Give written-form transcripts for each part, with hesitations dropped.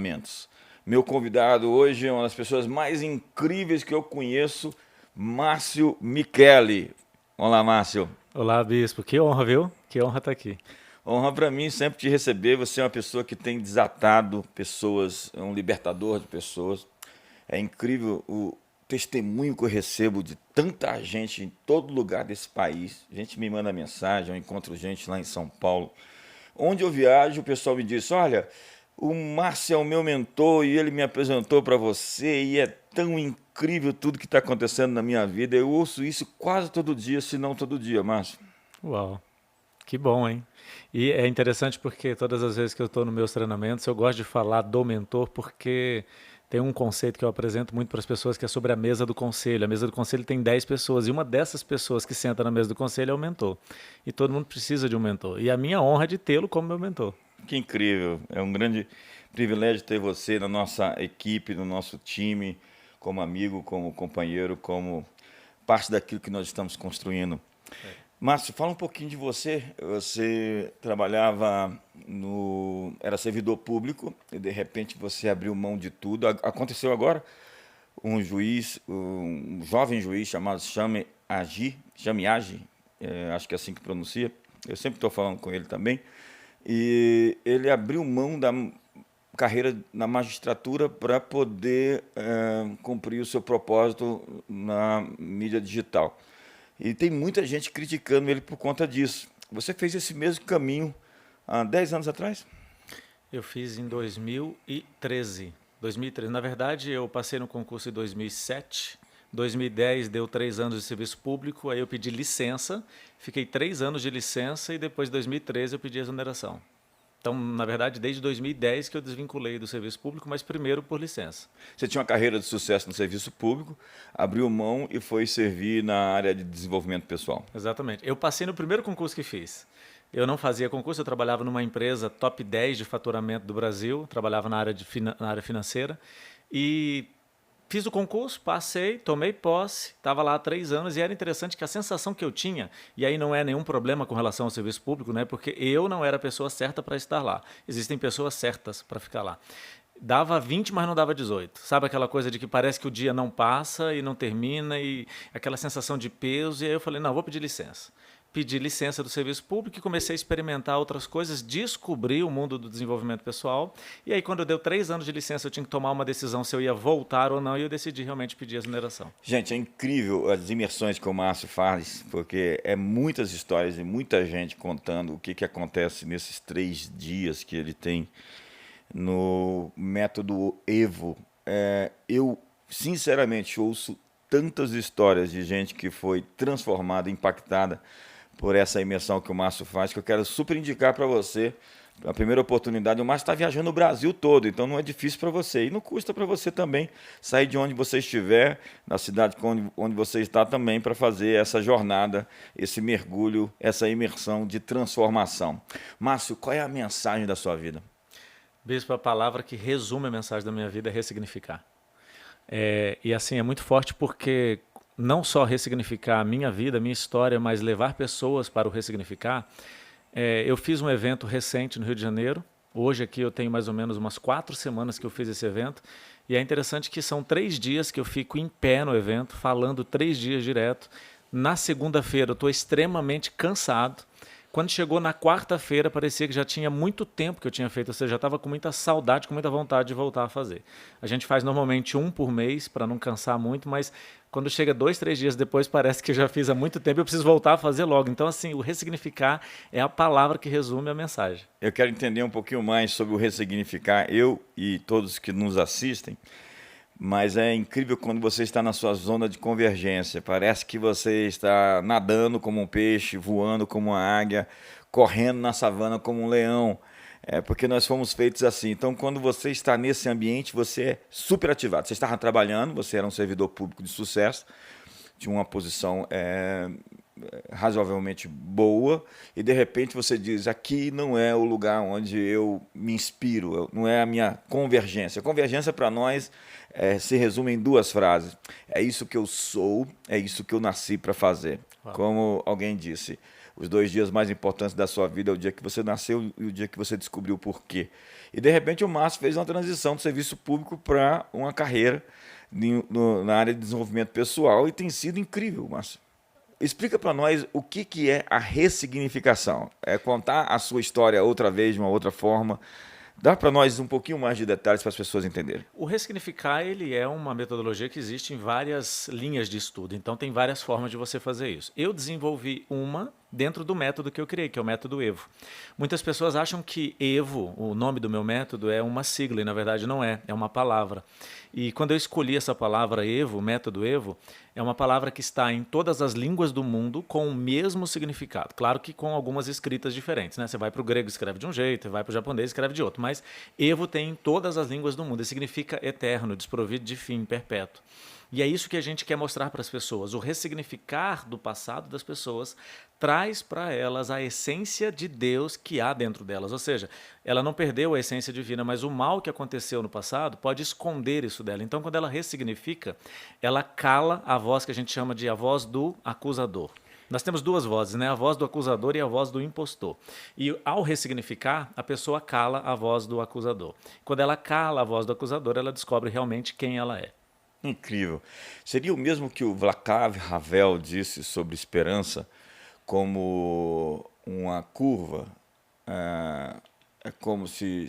treinamentos. Meu convidado hoje é uma das pessoas mais incríveis que eu conheço, Márcio Micheli. Olá, Márcio. Olá, Bispo. Que honra, viu? Que honra estar aqui. Honra para mim sempre te receber. Você é uma pessoa que tem desatado pessoas, é um libertador de pessoas. É incrível o testemunho que eu recebo de tanta gente em todo lugar desse país. Gente me manda mensagem, eu encontro gente lá em São Paulo. Onde eu viajo, o pessoal me diz, olha, o Márcio é o meu mentor e ele me apresentou para você e é tão incrível tudo que está acontecendo na minha vida. Eu ouço isso quase todo dia, se não todo dia, Márcio. Uau, que bom, hein? E é interessante porque todas as vezes que eu estou nos meus treinamentos, eu gosto de falar do mentor porque tem um conceito que eu apresento muito para as pessoas que é sobre a mesa do conselho. A mesa do conselho tem 10 pessoas e uma dessas pessoas que senta na mesa do conselho é o mentor. E todo mundo precisa de um mentor. E a minha honra é de tê-lo como meu mentor. Que incrível, é um grande privilégio ter você na nossa equipe, no nosso time, como amigo, como companheiro, como parte daquilo que nós estamos construindo. Márcio, fala um pouquinho de você. Você trabalhava era servidor público e de repente você abriu mão de tudo. Aconteceu agora um juiz, um jovem juiz chamado Chame Agi, acho que é assim que pronuncia. Eu sempre estou falando com ele também. E ele abriu mão da carreira na magistratura para poder cumprir o seu propósito na mídia digital. E tem muita gente criticando ele por conta disso. Você fez esse mesmo caminho há 10 anos atrás? Eu fiz em 2013. 2013. Na verdade, eu passei no concurso em 2007. 2010 deu 3 anos de serviço público, aí eu pedi licença, fiquei 3 anos de licença e depois de 2013 eu pedi exoneração. Então, na verdade, desde 2010 que eu desvinculei do serviço público, mas primeiro por licença. Você tinha uma carreira de sucesso no serviço público, abriu mão e foi servir na área de desenvolvimento pessoal. Exatamente. Eu passei no primeiro concurso que fiz. Eu não fazia concurso, eu trabalhava numa empresa top 10 de faturamento do Brasil, trabalhava na área financeira e fiz o concurso, passei, tomei posse, estava lá há 3 anos e era interessante que a sensação que eu tinha, e aí não é nenhum problema com relação ao serviço público, né, porque eu não era a pessoa certa para estar lá. Existem pessoas certas para ficar lá. Dava 20, mas não dava 18. Sabe aquela coisa de que parece que o dia não passa e não termina e aquela sensação de peso. E aí eu falei, não, vou pedir licença. Pedi licença do serviço público e comecei a experimentar outras coisas, descobri o mundo do desenvolvimento pessoal. E aí, quando deu 3 anos de licença, eu tinha que tomar uma decisão se eu ia voltar ou não, e eu decidi realmente pedir a exoneração. Gente, é incrível as imersões que o Márcio faz, porque é muitas histórias e muita gente contando o que acontece nesses 3 dias que ele tem no método Evo. Eu, sinceramente, ouço tantas histórias de gente que foi transformada, impactada por essa imersão que o Márcio faz, que eu quero super indicar para você. A primeira oportunidade, o Márcio está viajando o Brasil todo, então não é difícil para você. E não custa para você também sair de onde você estiver, na cidade onde você está também, para fazer essa jornada, esse mergulho, essa imersão de transformação. Márcio, qual é a mensagem da sua vida? Bispo, a palavra que resume a mensagem da minha vida é ressignificar. E assim, é muito forte porque não só ressignificar a minha vida, a minha história, mas levar pessoas para o ressignificar. Eu fiz um evento recente no Rio de Janeiro. Hoje aqui eu tenho mais ou menos umas 4 semanas que eu fiz esse evento. E é interessante que são 3 dias que eu fico em pé no evento, falando 3 dias direto. Na segunda-feira eu estou extremamente cansado. Quando chegou na quarta-feira, parecia que já tinha muito tempo que eu tinha feito, ou seja, já estava com muita saudade, com muita vontade de voltar a fazer. A gente faz normalmente 1 por mês, para não cansar muito, mas quando chega 2, 3 dias depois, parece que já fiz há muito tempo e eu preciso voltar a fazer logo. Então, assim, o ressignificar é a palavra que resume a mensagem. Eu quero entender um pouquinho mais sobre o ressignificar, eu e todos que nos assistem. Mas é incrível quando você está na sua zona de convergência. Parece que você está nadando como um peixe, voando como uma águia, correndo na savana como um leão. Porque nós fomos feitos assim. Então, quando você está nesse ambiente, você é super ativado. Você estava trabalhando, você era um servidor público de sucesso, tinha uma posição razoavelmente boa, e de repente você diz, aqui não é o lugar onde eu me inspiro, não é a minha convergência. A convergência para nós se resume em 2 frases. É isso que eu sou, é isso que eu nasci para fazer. Uau. Como alguém disse, os 2 dias mais importantes da sua vida é o dia que você nasceu e o dia que você descobriu o porquê. E, de repente, o Márcio fez uma transição do serviço público para uma carreira na área de desenvolvimento pessoal e tem sido incrível, Márcio. Explica para nós o que é a ressignificação. É contar a sua história outra vez, de uma outra forma. Dá para nós um pouquinho mais de detalhes para as pessoas entenderem. O ressignificar, ele é uma metodologia que existe em várias linhas de estudo, então tem várias formas de você fazer isso. Eu desenvolvi uma dentro do método que eu criei, que é o método EVO. Muitas pessoas acham que EVO, o nome do meu método, é uma sigla, e na verdade não é, é uma palavra. E quando eu escolhi essa palavra EVO, método EVO, é uma palavra que está em todas as línguas do mundo com o mesmo significado. Claro que com algumas escritas diferentes, né? Você vai para o grego, escreve de um jeito, você vai para o japonês, escreve de outro. Mas EVO tem em todas as línguas do mundo e significa eterno, desprovido de fim, perpétuo. E é isso que a gente quer mostrar para as pessoas. O ressignificar do passado das pessoas traz para elas a essência de Deus que há dentro delas. Ou seja, ela não perdeu a essência divina, mas o mal que aconteceu no passado pode esconder isso dela. Então, quando ela ressignifica, ela cala a voz que a gente chama de a voz do acusador. Nós temos 2 vozes, né? A voz do acusador e a voz do impostor. E ao ressignificar, a pessoa cala a voz do acusador. Quando ela cala a voz do acusador, ela descobre realmente quem ela é. Incrível. Seria o mesmo que o Václav Havel disse sobre esperança, como uma curva. É como se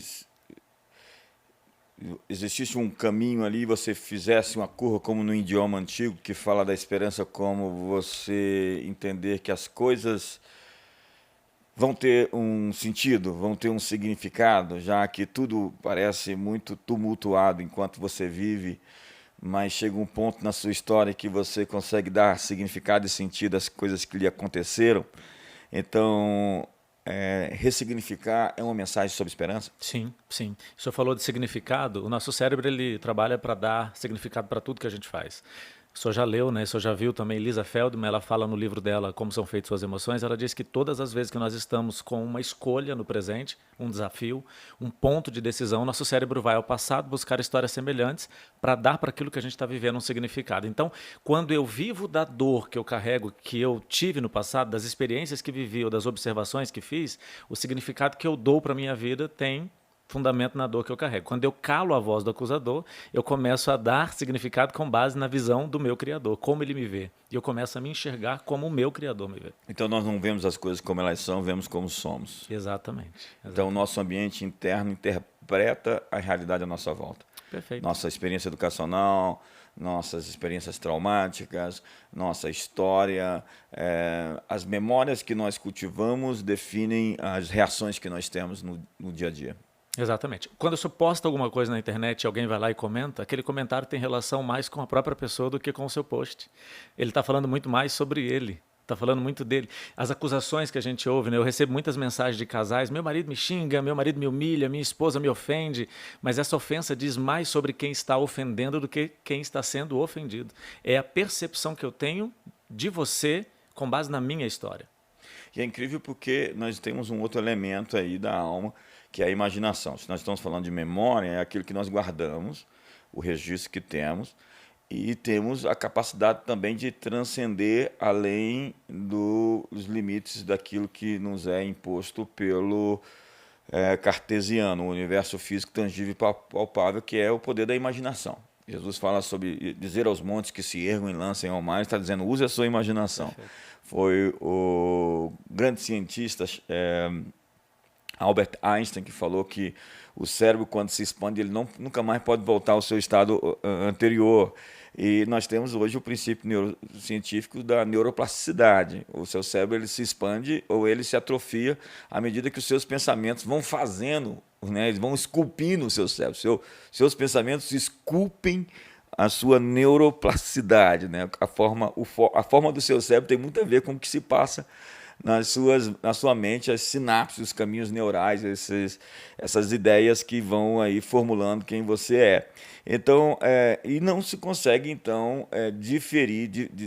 existisse um caminho ali e você fizesse uma curva como no idioma antigo, que fala da esperança como você entender que as coisas vão ter um sentido, vão ter um significado, já que tudo parece muito tumultuado enquanto você vive, mas chega um ponto na sua história que você consegue dar significado e sentido às coisas que lhe aconteceram. Então, ressignificar é uma mensagem sobre esperança? Sim, sim. O senhor falou de significado. O nosso cérebro ele trabalha para dar significado para tudo que a gente faz. O senhor já leu, né? O senhor já viu também Lisa Feldman, ela fala no livro dela Como São Feitas Suas Emoções, ela diz que todas as vezes que nós estamos com uma escolha no presente, um desafio, um ponto de decisão, nosso cérebro vai ao passado buscar histórias semelhantes para dar para aquilo que a gente está vivendo um significado. Então, quando eu vivo da dor que eu carrego, que eu tive no passado, das experiências que vivi ou das observações que fiz, o significado que eu dou para a minha vida tem fundamento na dor que eu carrego. Quando eu calo a voz do acusador, eu começo a dar significado com base na visão do meu Criador, como ele me vê. E eu começo a me enxergar como o meu Criador me vê. Então nós não vemos as coisas como elas são, vemos como somos. Exatamente. Então o nosso ambiente interno interpreta a realidade à nossa volta. Perfeito. Nossa experiência educacional, nossas experiências traumáticas, nossa história, as memórias que nós cultivamos definem as reações que nós temos no dia a dia. Exatamente. Quando eu posto alguma coisa na internet e alguém vai lá e comenta, aquele comentário tem relação mais com a própria pessoa do que com o seu post. Ele está falando muito mais sobre ele, está falando muito dele. As acusações que a gente ouve, né? Eu recebo muitas mensagens de casais, meu marido me xinga, meu marido me humilha, minha esposa me ofende, mas essa ofensa diz mais sobre quem está ofendendo do que quem está sendo ofendido. É a percepção que eu tenho de você com base na minha história. E é incrível porque nós temos um outro elemento aí da alma, que é a imaginação. Se nós estamos falando de memória, é aquilo que nós guardamos, o registro que temos, e temos a capacidade também de transcender além dos limites daquilo que nos é imposto pelo cartesiano, o universo físico tangível e palpável, que é o poder da imaginação. Jesus fala sobre dizer aos montes que se ergam e lancem ao mar, está dizendo, use a sua imaginação. Perfeito. Foi o grande cientista Albert Einstein que falou que o cérebro, quando se expande, ele nunca mais pode voltar ao seu estado anterior. E nós temos hoje o princípio neurocientífico da neuroplasticidade. O seu cérebro ele se expande ou ele se atrofia à medida que os seus pensamentos vão fazendo, né? Eles vão esculpindo o seu cérebro. Seus pensamentos esculpem a sua neuroplasticidade, né? A forma do seu cérebro tem muito a ver com o que se passa na sua mente, as sinapses, os caminhos neurais, essas ideias que vão aí formulando quem você é. Então, e não se consegue, então,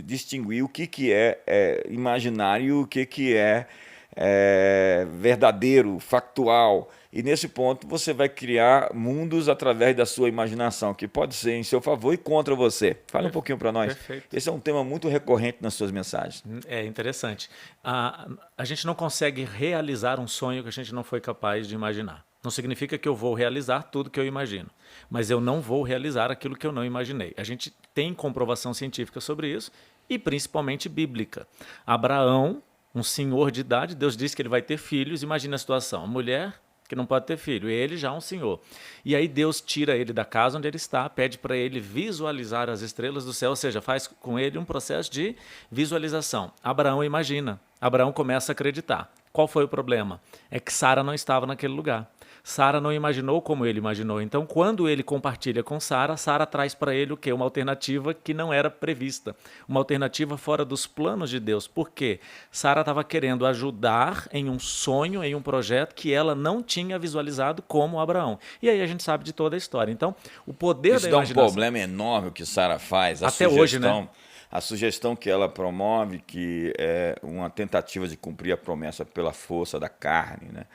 distinguir o que é imaginário e o que é verdadeiro, factual. E nesse ponto você vai criar mundos através da sua imaginação, que pode ser em seu favor e contra você. Fala um pouquinho para nós. Perfeito. Esse é um tema muito recorrente nas suas mensagens. É interessante. A gente não consegue realizar um sonho que a gente não foi capaz de imaginar. Não significa que eu vou realizar tudo que eu imagino, mas eu não vou realizar aquilo que eu não imaginei. A gente tem comprovação científica sobre isso e principalmente bíblica. Abraão, um senhor de idade, Deus disse que ele vai ter filhos. Imagina a situação, a mulher que não pode ter filho, e ele já um senhor. E aí Deus tira ele da casa onde ele está, pede para ele visualizar as estrelas do céu, ou seja, faz com ele um processo de visualização. Abraão imagina, Abraão começa a acreditar. Qual foi o problema? É que Sara não estava naquele lugar. Sara não imaginou como ele imaginou. Então, quando ele compartilha com Sara, Sara traz para ele o quê? Uma alternativa que não era prevista. Uma alternativa fora dos planos de Deus. Por quê? Sara estava querendo ajudar em um sonho, em um projeto que ela não tinha visualizado como Abraão. E aí a gente sabe de toda a história. Então, o poder Isso da dá imaginação... um problema enorme o que Sara faz. Até hoje, né? A sugestão que ela promove, que é uma tentativa de cumprir a promessa pela força da carne, né?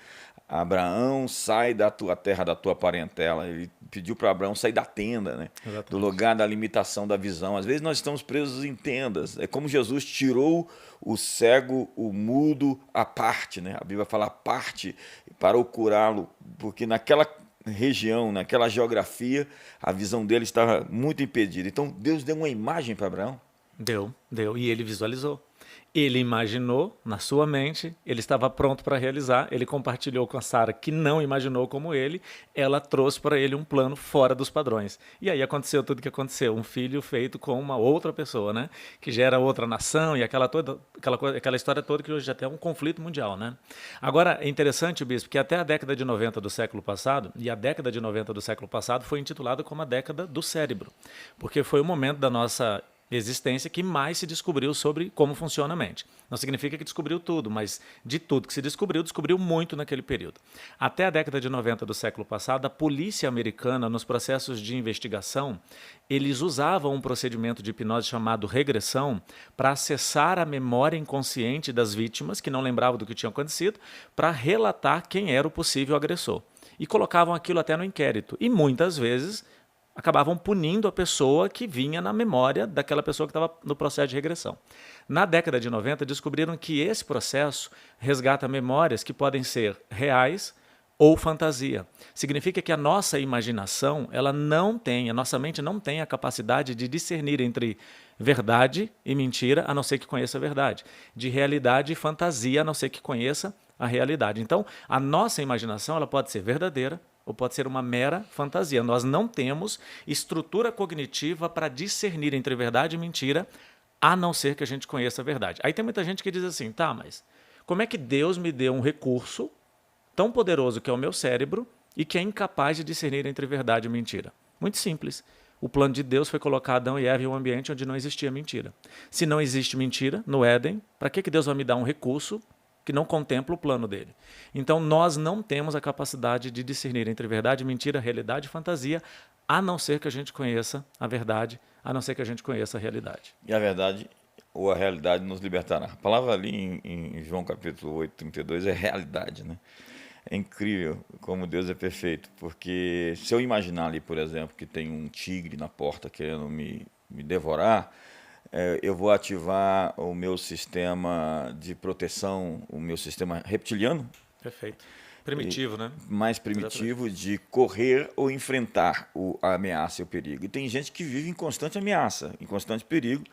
Abraão, sai da tua terra, da tua parentela. Ele pediu para Abraão sair da tenda, né? Do lugar da limitação da visão. Às vezes nós estamos presos em tendas. É como Jesus tirou o cego, o mudo, à parte, né? A Bíblia fala à parte para o curá-lo, porque naquela região, naquela geografia, a visão dele estava muito impedida. Então Deus deu uma imagem para Abraão. Deu. E ele visualizou. Ele imaginou na sua mente, ele estava pronto para realizar, ele compartilhou com a Sara, que não imaginou como ele, ela trouxe para ele um plano fora dos padrões. E aí aconteceu tudo o que aconteceu, um filho feito com uma outra pessoa, né? Que gera outra nação e aquela história toda que hoje já tem um conflito mundial, né? Agora, é interessante, bispo, que até a década de 90 do século passado, e a década de 90 do século passado foi intitulada como a década do cérebro, porque foi o momento da nossa existência que mais se descobriu sobre como funciona a mente. Não significa que descobriu tudo, mas de tudo que se descobriu, descobriu muito naquele período. Até a década de 90 do século passado, a polícia americana, nos processos de investigação, eles usavam um procedimento de hipnose chamado regressão para acessar a memória inconsciente das vítimas, que não lembravam do que tinha acontecido, para relatar quem era o possível agressor. E colocavam aquilo até no inquérito. E muitas vezes acabavam punindo a pessoa que vinha na memória daquela pessoa que estava no processo de regressão. Na década de 90, descobriram que esse processo resgata memórias que podem ser reais ou fantasia. Significa que a nossa imaginação, a nossa mente não tem a capacidade de discernir entre verdade e mentira, a não ser que conheça a verdade, de realidade e fantasia, a não ser que conheça a realidade. Então, a nossa imaginação ela pode ser verdadeira, ou pode ser uma mera fantasia. Nós não temos estrutura cognitiva para discernir entre verdade e mentira, a não ser que a gente conheça a verdade. Aí tem muita gente que diz assim, tá, mas como é que Deus me deu um recurso tão poderoso que é o meu cérebro e que é incapaz de discernir entre verdade e mentira? Muito simples. O plano de Deus foi colocar Adão e Eva em um ambiente onde não existia mentira. Se não existe mentira no Éden, para que Deus vai me dar um recurso que não contempla o plano dele? Então, nós não temos a capacidade de discernir entre verdade, mentira, realidade e fantasia, a não ser que a gente conheça a verdade, a não ser que a gente conheça a realidade. E a verdade ou a realidade nos libertará. A palavra ali em João capítulo 8, 32 é realidade, né? É incrível como Deus é perfeito, porque se eu imaginar ali, por exemplo, que tem um tigre na porta querendo me devorar, eu vou ativar o meu sistema de proteção, o meu sistema reptiliano. Perfeito. Primitivo, né? Mais primitivo de correr ou enfrentar a ameaça e o perigo. E tem gente que vive em constante ameaça, em constante perigo,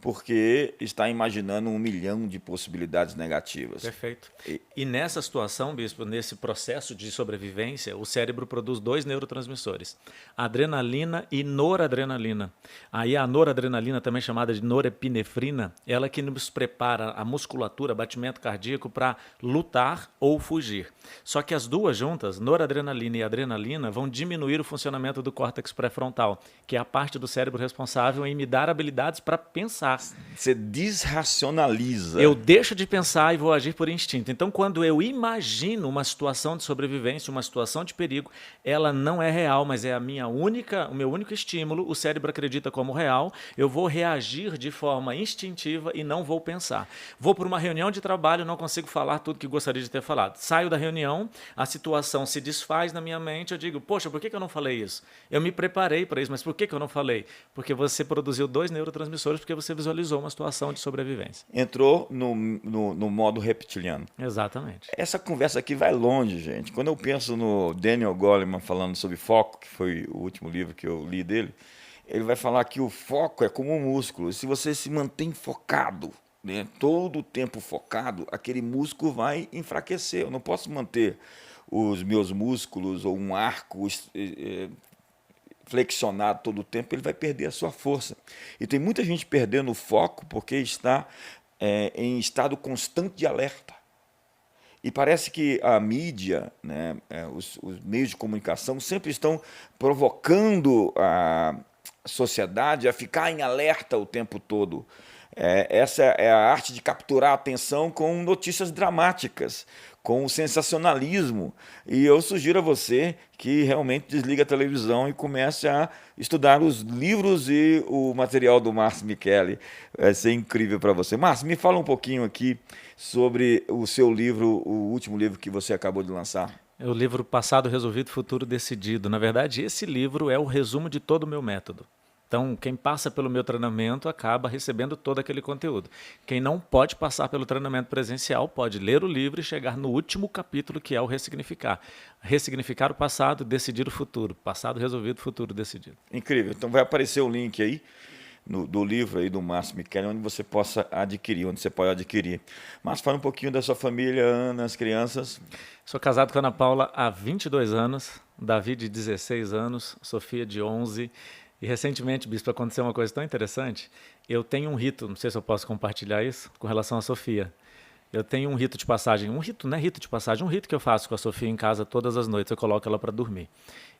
porque está imaginando 1 milhão de possibilidades negativas. Perfeito. E nessa situação, bispo, nesse processo de sobrevivência, o cérebro produz 2 neurotransmissores, adrenalina e noradrenalina. Aí a noradrenalina, também chamada de norepinefrina, ela que nos prepara a musculatura, batimento cardíaco, para lutar ou fugir. Só que as duas juntas, noradrenalina e adrenalina, vão diminuir o funcionamento do córtex pré-frontal, que é a parte do cérebro responsável em me dar habilidades para pensar pensar. Você desracionaliza. Eu deixo de pensar e vou agir por instinto. Então, quando eu imagino uma situação de sobrevivência, uma situação de perigo, ela não é real, mas é o meu único estímulo. O cérebro acredita como real. Eu vou reagir de forma instintiva e não vou pensar. Vou para uma reunião de trabalho, não consigo falar tudo que gostaria de ter falado. Saio da reunião, a situação se desfaz na minha mente. Eu digo, poxa, por que eu não falei isso? Eu me preparei para isso, mas por que eu não falei? Porque você produziu 2 neurotransmissores, porque você visualizou uma situação de sobrevivência. Entrou no modo reptiliano. Exatamente. Essa conversa aqui vai longe, gente. Quando eu penso no Daniel Goleman falando sobre foco, que foi o último livro que eu li dele, ele vai falar que o foco é como um músculo. Se você se mantém focado, né, todo o tempo focado, aquele músculo vai enfraquecer. Eu não posso manter os meus músculos ou um arco flexionado todo o tempo, ele vai perder a sua força. E tem muita gente perdendo o foco porque está em estado constante de alerta. E parece que a mídia, né, os meios de comunicação sempre estão provocando a sociedade a ficar em alerta o tempo todo. Essa é a arte de capturar a atenção com notícias dramáticas, com sensacionalismo. E eu sugiro a você que realmente desligue a televisão e comece a estudar os livros e o material do Márcio Micheli. Vai ser incrível para você. Márcio, me fala um pouquinho aqui sobre o seu livro, o último livro que você acabou de lançar. É o livro Passado Resolvido, Futuro Decidido. Na verdade, esse livro é o resumo de todo o meu método. Então, quem passa pelo meu treinamento acaba recebendo todo aquele conteúdo. Quem não pode passar pelo treinamento presencial pode ler o livro e chegar no último capítulo, que é o ressignificar. Ressignificar o passado, decidir o futuro. Passado resolvido, futuro decidido. Incrível. Então vai aparecer o link aí do livro aí do Márcio Micheli, onde você possa adquirir, onde você pode adquirir. Márcio, fala um pouquinho da sua família, Ana, as crianças. Sou casado com a Ana Paula há 22 anos, Davi de 16 anos, Sofia de 11. E recentemente, Bispo, aconteceu uma coisa tão interessante. Eu tenho um rito, não sei se eu posso compartilhar isso, com relação à Sofia. Eu tenho um rito de passagem, um rito, não é rito de passagem, um rito que eu faço com a Sofia em casa todas as noites, eu coloco ela para dormir.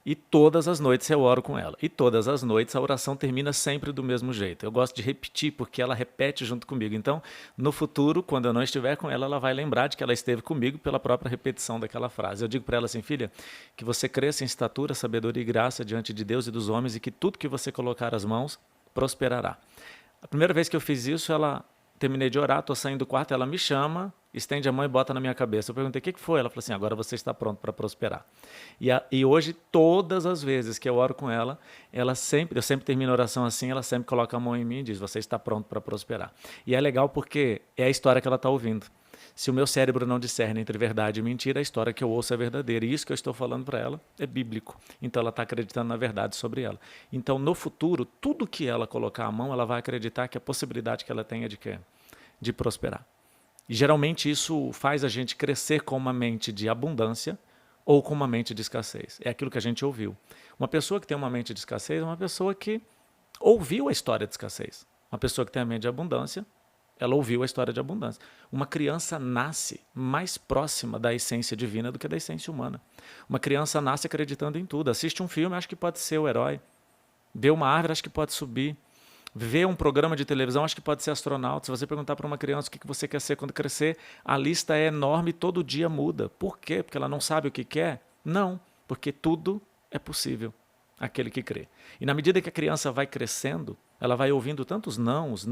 E todas as noites eu oro com ela. E todas as noites a oração termina sempre do mesmo jeito. Eu gosto de repetir, porque ela repete junto comigo. Então, no futuro, quando eu não estiver com ela, ela vai lembrar de que ela esteve comigo pela própria repetição daquela frase. Eu digo para ela assim, filha, que você cresça em estatura, sabedoria e graça diante de Deus e dos homens e que tudo que você colocar as mãos prosperará. A primeira vez que eu fiz isso, terminei de orar, estou saindo do quarto, ela me chama, estende a mão e bota na minha cabeça. Eu perguntei, o que foi? Ela falou assim, agora você está pronto para prosperar. E hoje, todas as vezes que eu oro com ela, eu sempre termino a oração assim, ela sempre coloca a mão em mim e diz, você está pronto para prosperar. E é legal porque é a história que ela está ouvindo. Se o meu cérebro não discerne entre verdade e mentira, a história que eu ouço é verdadeira. E isso que eu estou falando para ela é bíblico. Então ela está acreditando na verdade sobre ela. Então no futuro, tudo que ela colocar a mão, ela vai acreditar que a possibilidade que ela tem é de quê? De prosperar. E geralmente isso faz a gente crescer com uma mente de abundância ou com uma mente de escassez. É aquilo que a gente ouviu. Uma pessoa que tem uma mente de escassez é uma pessoa que ouviu a história de escassez. Uma pessoa que tem a mente de abundância, ela ouviu a história de abundância. Uma criança nasce mais próxima da essência divina do que da essência humana. Uma criança nasce acreditando em tudo. Assiste um filme, acha que pode ser o herói. Vê uma árvore, acha que pode subir. Vê um programa de televisão, acho que pode ser astronauta. Se você perguntar para uma criança o que você quer ser quando crescer, a lista é enorme e todo dia muda. Por quê? Porque ela não sabe o que quer? Não, porque tudo é possível, aquele que crê. E na medida que a criança vai crescendo, ela vai ouvindo tantos nãos,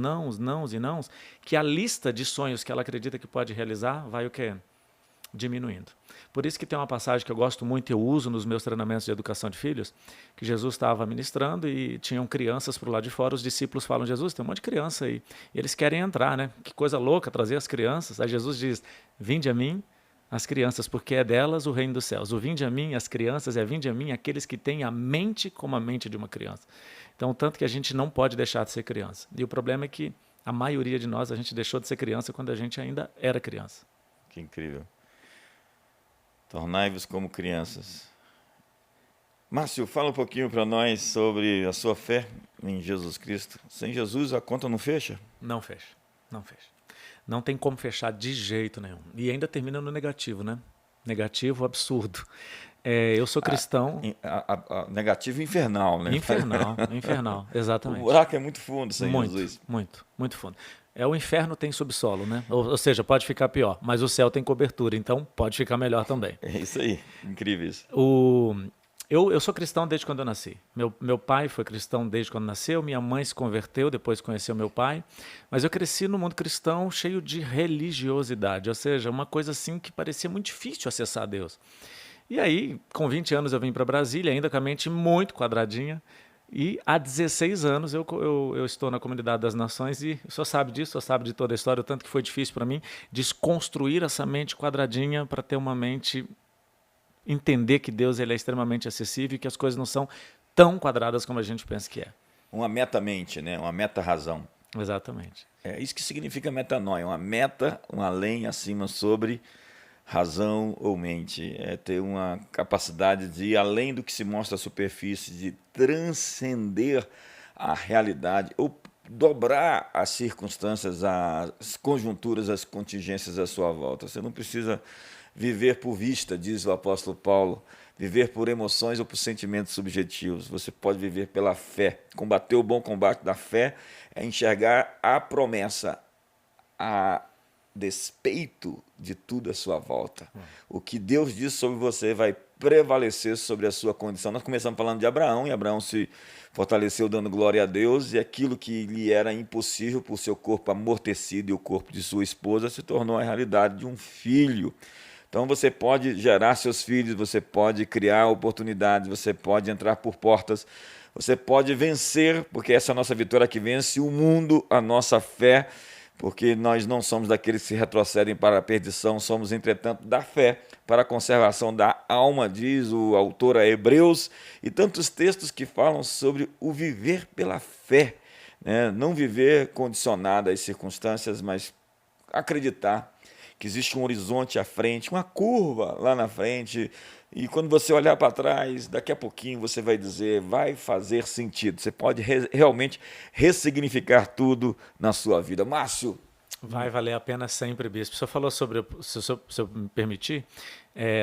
que a lista de sonhos que ela acredita que pode realizar vai o quê? Diminuindo. Por isso que tem uma passagem que eu gosto muito e eu uso nos meus treinamentos de educação de filhos, que Jesus estava ministrando e tinham crianças por lá de fora, os discípulos falam, Jesus, tem um monte de criança aí, e eles querem entrar, né? Que coisa louca trazer as crianças. Aí Jesus diz, vinde a mim as crianças, porque é delas o reino dos céus. O vinde a mim, as crianças, vinde a mim aqueles que têm a mente como a mente de uma criança. Então, tanto que a gente não pode deixar de ser criança. E o problema é que a maioria de nós, a gente deixou de ser criança quando a gente ainda era criança. Que incrível. Tornai-vos como crianças. Márcio, fala um pouquinho para nós sobre a sua fé em Jesus Cristo. Sem Jesus a conta não fecha? Não fecha, não fecha. Não tem como fechar de jeito nenhum. E ainda termina no negativo, né? Negativo, absurdo. Eu sou cristão. Negativo infernal, né? Infernal, infernal, O exatamente. buraco é muito fundo, Senhor Muito, Jesus. muito, muito fundo. O inferno tem subsolo, né? Ou seja, pode ficar pior, mas o céu tem cobertura, então pode ficar melhor também. É isso aí, incrível isso. O, eu sou cristão desde quando eu nasci. Meu pai foi cristão desde quando nasceu, minha mãe se converteu, depois conheceu meu pai, mas eu cresci no mundo cristão cheio de religiosidade, ou seja, uma coisa assim que parecia muito difícil acessar Deus. E aí, com 20 anos eu vim para Brasília, ainda com a mente muito quadradinha, e há 16 anos eu estou na Comunidade das Nações e o senhor sabe disso, o senhor sabe de toda a história, o tanto que foi difícil para mim desconstruir essa mente quadradinha para ter uma mente, entender que Deus ele é extremamente acessível e que as coisas não são tão quadradas como a gente pensa que é. Uma meta-mente, né? Uma meta-razão. Exatamente. É isso que significa metanoia, uma meta, um além, acima, sobre razão ou mente. É ter uma capacidade de ir além do que se mostra à superfície, de transcender a realidade, ou dobrar as circunstâncias, as conjunturas, as contingências à sua volta. Você não precisa viver por vista, diz o apóstolo Paulo, viver por emoções ou por sentimentos subjetivos. Você pode viver pela fé. Combater o bom combate da fé é enxergar a promessa, a despeito de tudo à sua volta. O que Deus diz sobre você vai prevalecer sobre a sua condição. Nós começamos falando de Abraão, e Abraão se fortaleceu dando glória a Deus, e aquilo que lhe era impossível por seu corpo amortecido e o corpo de sua esposa se tornou a realidade de um filho. Então você pode gerar seus filhos, você pode criar oportunidades, você pode entrar por portas, você pode vencer, porque essa é a nossa vitória que vence o mundo, a nossa fé, porque nós não somos daqueles que se retrocedem para a perdição, somos, entretanto, da fé para a conservação da alma, diz o autor a Hebreus, e tantos textos que falam sobre o viver pela fé, né? Não viver condicionado às circunstâncias, mas acreditar que existe um horizonte à frente, uma curva lá na frente, e quando você olhar para trás, daqui a pouquinho você vai dizer, vai fazer sentido. Você pode realmente ressignificar tudo na sua vida. Márcio. Vai valer a pena sempre, bispo. O senhor falou sobre, se eu me permitir,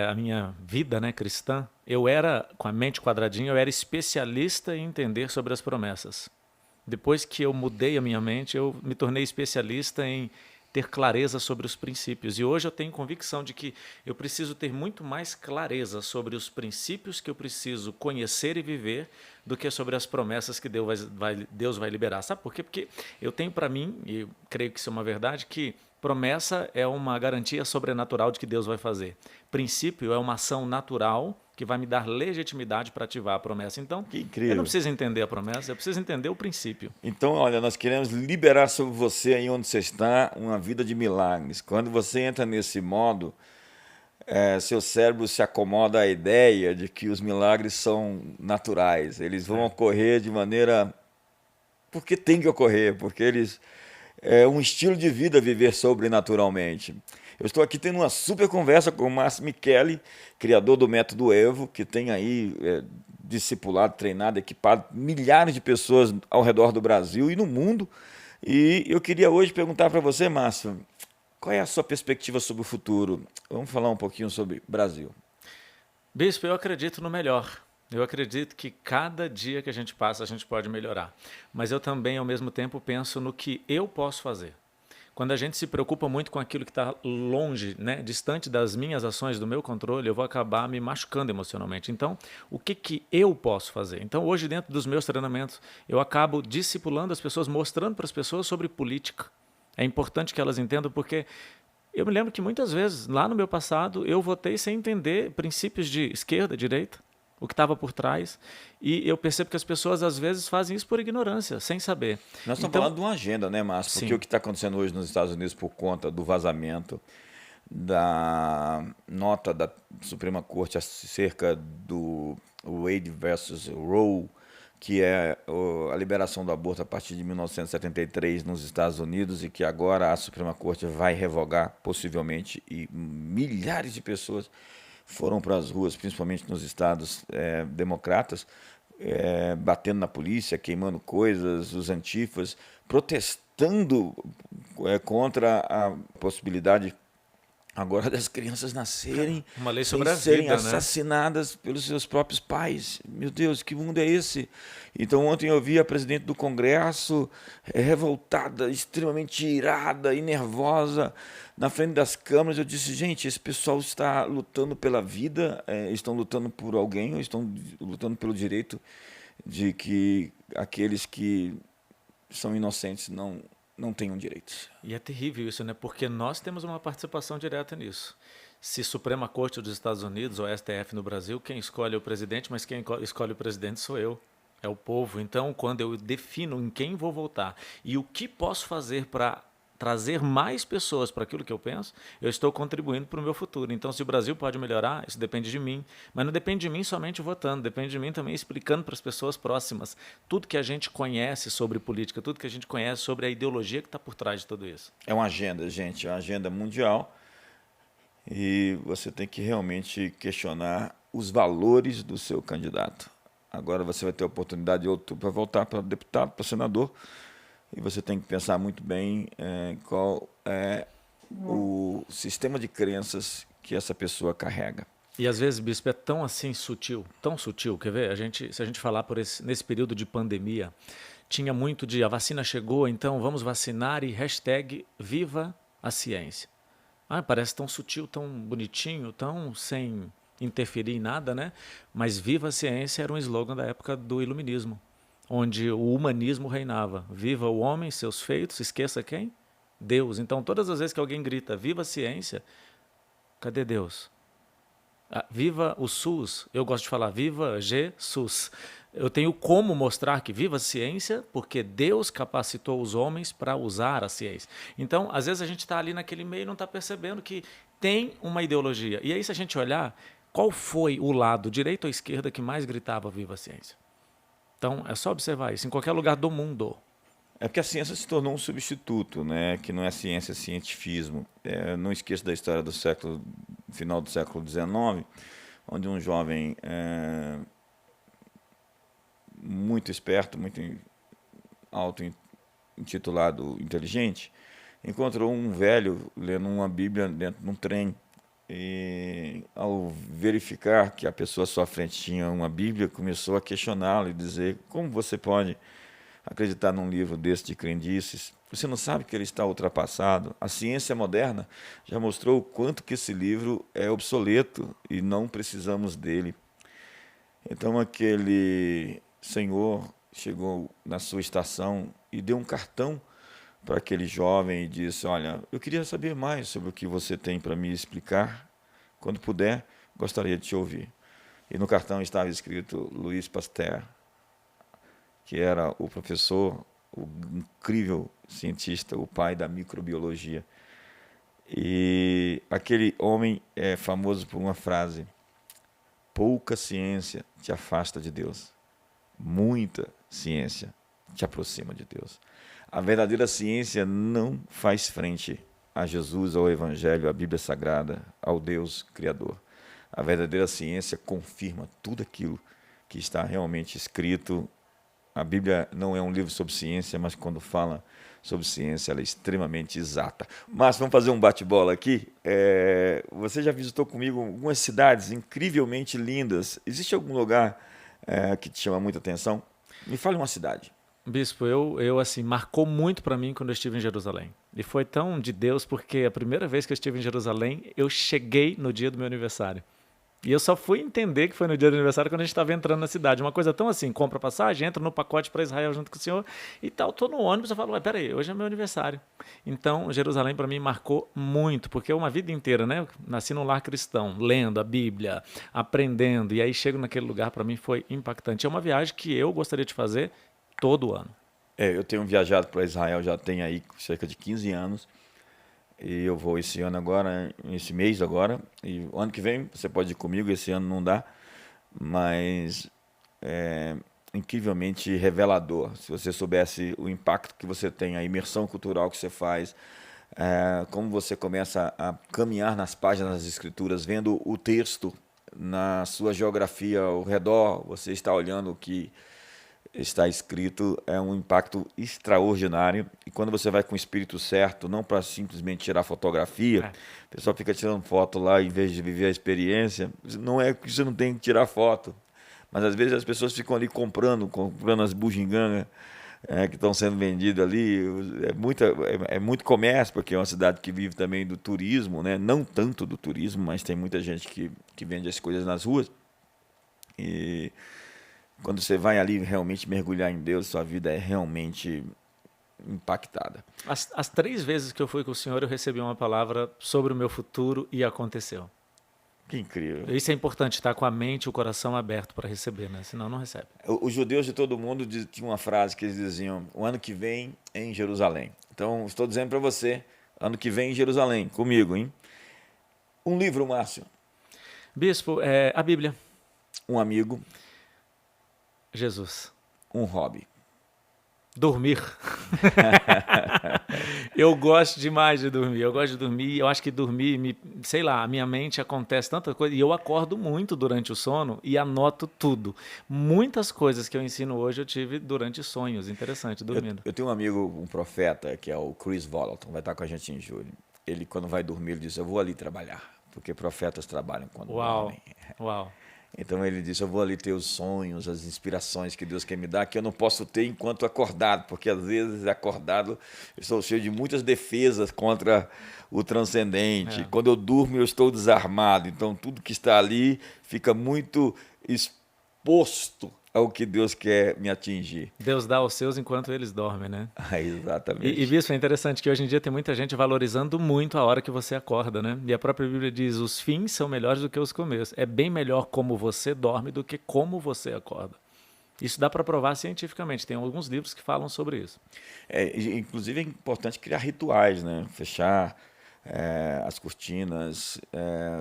a minha vida, né, cristã. Eu era, com a mente quadradinha, eu era especialista em entender sobre as promessas. Depois que eu mudei a minha mente, eu me tornei especialista em ter clareza sobre os princípios. E hoje eu tenho convicção de que eu preciso ter muito mais clareza sobre os princípios que eu preciso conhecer e viver do que sobre as promessas que Deus vai liberar. Sabe por quê? Porque eu tenho para mim, e eu creio que isso é uma verdade, que promessa é uma garantia sobrenatural de que Deus vai fazer. Princípio é uma ação natural que vai me dar legitimidade para ativar a promessa. Então, que incrível. Eu não preciso entender a promessa, eu preciso entender o princípio. Então, olha, nós queremos liberar sobre você aí onde você está uma vida de milagres. Quando você entra nesse modo, seu cérebro se acomoda à ideia de que os milagres são naturais. Eles vão ocorrer de maneira... porque tem que ocorrer, porque eles... É um estilo de vida viver sobrenaturalmente. Eu estou aqui tendo uma super conversa com o Márcio Micheli, criador do Método Evo, que tem aí discipulado, treinado, equipado milhares de pessoas ao redor do Brasil e no mundo. E eu queria hoje perguntar para você, Márcio, qual é a sua perspectiva sobre o futuro? Vamos falar um pouquinho sobre Brasil. Bispo, eu acredito no melhor. Eu acredito que cada dia que a gente passa, a gente pode melhorar. Mas eu também, ao mesmo tempo, penso no que eu posso fazer. Quando a gente se preocupa muito com aquilo que está longe, né, distante das minhas ações, do meu controle, eu vou acabar me machucando emocionalmente. Então, o que eu posso fazer? Então, hoje, dentro dos meus treinamentos, eu acabo discipulando as pessoas, mostrando para as pessoas sobre política. É importante que elas entendam, porque eu me lembro que muitas vezes, lá no meu passado, eu votei sem entender princípios de esquerda, direita, o que estava por trás, e eu percebo que as pessoas às vezes fazem isso por ignorância, sem saber. Nós estamos falando de uma agenda, né, Márcio? Porque Sim. o que está acontecendo hoje nos Estados Unidos por conta do vazamento da nota da Suprema Corte acerca do Wade versus Roe, que é a liberação do aborto a partir de 1973 nos Estados Unidos e que agora a Suprema Corte vai revogar, possivelmente, e milhares de pessoas foram para as ruas, principalmente nos estados democratas, batendo na polícia, queimando coisas, os antifas, protestando contra a possibilidade Agora das crianças nascerem Uma lei sem sobre a serem vida, né? assassinadas pelos seus próprios pais. Meu Deus, que mundo é esse? Então ontem eu vi a presidente do Congresso revoltada, extremamente irada e nervosa na frente das câmeras. Eu disse, gente, esse pessoal está lutando pela vida, estão lutando por alguém, ou estão lutando pelo direito de que aqueles que são inocentes não tenham direitos. E é terrível isso, né? Porque nós temos uma participação direta nisso. Se Suprema Corte dos Estados Unidos ou STF no Brasil, quem escolhe é o presidente, mas quem escolhe o presidente sou eu. É o povo. Então, quando eu defino em quem vou votar e o que posso fazer para trazer mais pessoas para aquilo que eu penso, eu estou contribuindo para o meu futuro. Então, se o Brasil pode melhorar, isso depende de mim. Mas não depende de mim somente votando, depende de mim também explicando para as pessoas próximas tudo que a gente conhece sobre política, tudo que a gente conhece sobre a ideologia que está por trás de tudo isso. É uma agenda, gente, é uma agenda mundial e você tem que realmente questionar os valores do seu candidato. Agora você vai ter a oportunidade de outubro para voltar para deputado, para senador, e você tem que pensar muito bem qual é o sistema de crenças que essa pessoa carrega. E às vezes, bispo, é tão sutil, quer ver? Se a gente falar nesse período de pandemia, tinha muito de a vacina chegou, então vamos vacinar e hashtag viva a ciência. Ah, parece tão sutil, tão bonitinho, tão sem interferir em nada, né? Mas viva a ciência era um slogan da época do iluminismo, onde o humanismo reinava. Viva o homem, seus feitos, esqueça quem? Deus. Então, todas as vezes que alguém grita viva a ciência, cadê Deus? Viva o SUS, eu gosto de falar viva Jesus. Eu tenho como mostrar que viva a ciência, porque Deus capacitou os homens para usar a ciência. Então, às vezes a gente está ali naquele meio e não está percebendo que tem uma ideologia. E aí, se a gente olhar, qual foi o lado, direita ou esquerda, que mais gritava viva a ciência? Então, é só observar isso, em qualquer lugar do mundo. É porque a ciência se tornou um substituto, né? Que não é ciência, é cientifismo. Não esqueço da história do final do século XIX, onde um jovem muito esperto, muito auto-intitulado inteligente, encontrou um velho lendo uma Bíblia dentro de um trem. E ao verificar que a pessoa à sua frente tinha uma Bíblia, começou a questioná-lo e dizer: como você pode acreditar num livro desse de crendices? Você não sabe que ele está ultrapassado? A ciência moderna já mostrou o quanto que esse livro é obsoleto e não precisamos dele. Então aquele senhor chegou na sua estação e deu um cartão para aquele jovem e disse: olha, eu queria saber mais sobre o que você tem para me explicar. Quando puder, gostaria de te ouvir. E no cartão estava escrito Louis Pasteur, que era o professor, o incrível cientista, o pai da microbiologia. E aquele homem é famoso por uma frase: pouca ciência te afasta de Deus, muita ciência te aproxima de Deus. A verdadeira ciência não faz frente a Jesus, ao Evangelho, à Bíblia Sagrada, ao Deus Criador. A verdadeira ciência confirma tudo aquilo que está realmente escrito. A Bíblia não é um livro sobre ciência, mas quando fala sobre ciência, ela é extremamente exata. Mas vamos fazer um bate-bola aqui. Você já visitou comigo algumas cidades incrivelmente lindas. Existe algum lugar que te chama muita atenção? Me fale uma cidade. Bispo, assim, marcou muito para mim quando eu estive em Jerusalém. E foi tão de Deus, porque a primeira vez que eu estive em Jerusalém, eu cheguei no dia do meu aniversário. E eu só fui entender que foi no dia do aniversário quando a gente estava entrando na cidade. Uma coisa tão assim, compra passagem, entra no pacote para Israel junto com o senhor e tal. Estou no ônibus, eu falo, peraí, hoje é meu aniversário. Então, Jerusalém para mim marcou muito, porque é uma vida inteira, né? Eu nasci num lar cristão, lendo a Bíblia, aprendendo, e aí chego naquele lugar, para mim foi impactante. É uma viagem que eu gostaria de fazer todo ano. Eu tenho viajado para Israel, já tem aí cerca de 15 anos. E eu vou esse ano agora, esse mês agora, e o ano que vem você pode ir comigo, esse ano não dá, mas é incrivelmente revelador. Se você soubesse o impacto que você tem, a imersão cultural que você faz, como você começa a caminhar nas páginas das Escrituras, vendo o texto na sua geografia ao redor, você está olhando que está escrito, é um impacto extraordinário. E quando você vai com o espírito certo, não para simplesmente tirar fotografia, É. o pessoal fica tirando foto lá em vez de viver a experiência. Não é que você não tem que tirar foto, mas às vezes as pessoas ficam ali comprando as bugigangas que estão sendo vendidas ali. É muito comércio, porque é uma cidade que vive também do turismo, né? Não tanto do turismo, mas tem muita gente que vende as coisas nas ruas. E quando você vai ali realmente mergulhar em Deus, sua vida é realmente impactada. As 3 vezes que eu fui com o senhor, eu recebi uma palavra sobre o meu futuro e aconteceu. Que incrível. Isso é importante, estar com a mente e o coração aberto para receber, né? Senão não recebe. Os judeus de todo mundo tinham uma frase que eles diziam: o ano que vem é em Jerusalém. Então, estou dizendo para você, ano que vem em Jerusalém, comigo, hein? Um livro, Márcio. Bispo, a Bíblia. Um amigo. Jesus. Um hobby. Dormir. Eu gosto demais de dormir. Eu gosto de dormir. Eu acho que dormir, sei lá, a minha mente acontece tanta coisa. E eu acordo muito durante o sono e anoto tudo. Muitas coisas que eu ensino hoje eu tive durante sonhos. Interessante, dormindo. Eu tenho um amigo, um profeta, que é o Chris Volaton, vai estar com a gente em julho. Ele, quando vai dormir, ele diz: eu vou ali trabalhar, porque profetas trabalham quando dormem. Uau. Então ele disse: eu vou ali ter os sonhos, as inspirações que Deus quer me dar, que eu não posso ter enquanto acordado, porque às vezes acordado eu estou cheio de muitas defesas contra o transcendente. Quando eu durmo eu estou desarmado, então tudo que está ali fica muito exposto ao que Deus quer me atingir. Deus dá aos seus enquanto eles dormem, né? Exatamente. E Bispo, é interessante que hoje em dia tem muita gente valorizando muito a hora que você acorda, né? E a própria Bíblia diz: os fins são melhores do que os começos. É bem melhor como você dorme do que como você acorda. Isso dá para provar cientificamente. Tem alguns livros que falam sobre isso. Inclusive é importante criar rituais, né? Fechar as cortinas,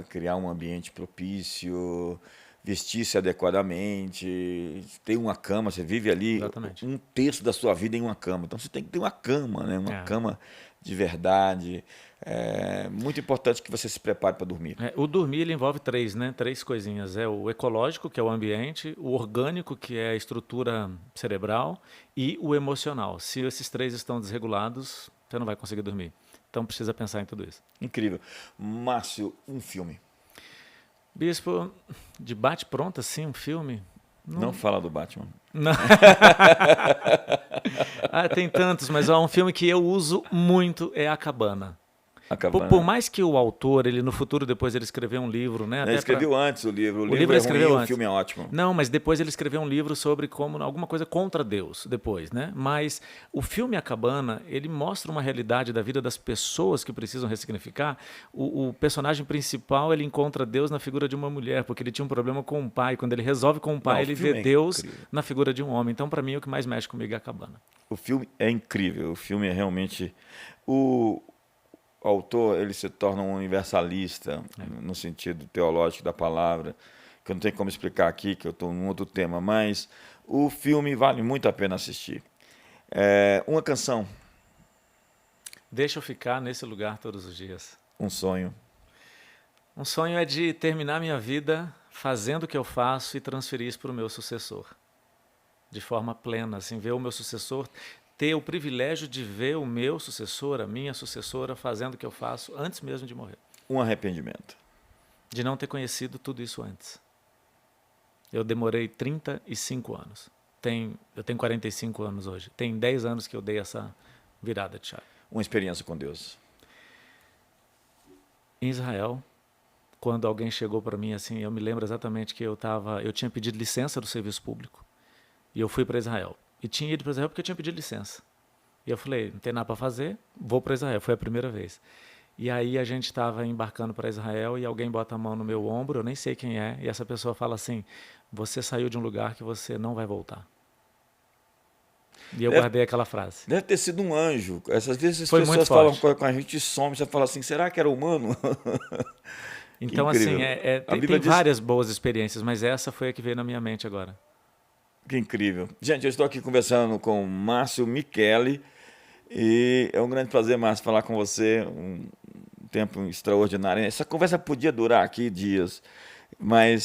criar um ambiente propício, vestir-se adequadamente, ter uma cama. Você vive ali. Exatamente. Um terço da sua vida em uma cama. Então você tem que ter uma cama, né? Uma cama de verdade. É muito importante que você se prepare para dormir. O dormir ele envolve 3, né? 3 coisinhas. É o ecológico, que é o ambiente, o orgânico, que é a estrutura cerebral, e o emocional. Se esses 3 estão desregulados, você não vai conseguir dormir. Então precisa pensar em tudo isso. Incrível. Márcio, um filme. Bispo, de bate-pronto assim, um filme? Não fala do Batman. Não. Tem tantos, mas um filme que eu uso muito é A Cabana. Por mais que o autor, ele no futuro depois ele escreveu um livro, né? Ele escreveu antes o livro. O livro ele é escreveu ruim, antes. O filme é ótimo. Não, mas depois ele escreveu um livro sobre como alguma coisa contra Deus depois, né? Mas o filme A Cabana, ele mostra uma realidade da vida das pessoas que precisam ressignificar. O personagem principal, ele encontra Deus na figura de uma mulher, porque ele tinha um problema com o pai. Quando ele resolve com o pai, ele vê Deus na figura de um homem. Então, para mim, o que mais mexe comigo é A Cabana. O filme é incrível. O filme é realmente... O autor, ele se torna um universalista no sentido teológico da palavra, que eu não tenho como explicar aqui, que eu estou num outro tema, mas o filme vale muito a pena assistir. Uma canção. Deixa eu ficar nesse lugar todos os dias. Um sonho. Um sonho é de terminar minha vida fazendo o que eu faço e transferir isso para o meu sucessor. De forma plena, assim, ver o meu sucessor... ter o privilégio de ver o meu sucessor, a minha sucessora, fazendo o que eu faço antes mesmo de morrer. Um arrependimento. De não ter conhecido tudo isso antes. Eu demorei 35 anos. Eu tenho 45 anos hoje. Tem 10 anos que eu dei essa virada de chave. Uma experiência com Deus. Em Israel, quando alguém chegou para mim, assim, eu me lembro exatamente que eu tinha pedido licença do serviço público. E eu fui para Israel. E tinha ido para Israel porque eu tinha pedido licença. E eu falei, não tem nada para fazer, vou para Israel. Foi a primeira vez. E aí a gente estava embarcando para Israel e alguém bota a mão no meu ombro, eu nem sei quem é, e essa pessoa fala assim: você saiu de um lugar que você não vai voltar. E eu guardei aquela frase. Deve ter sido um anjo. Essas vezes as Foi pessoas falam com a gente e some, você fala assim, será que era humano? Então, assim, tem várias boas experiências, mas essa foi a que veio na minha mente agora. Que incrível. Gente, eu estou aqui conversando com o Márcio Micheli e é um grande prazer, Márcio, falar com você. Um tempo extraordinário. Essa conversa podia durar aqui dias, mas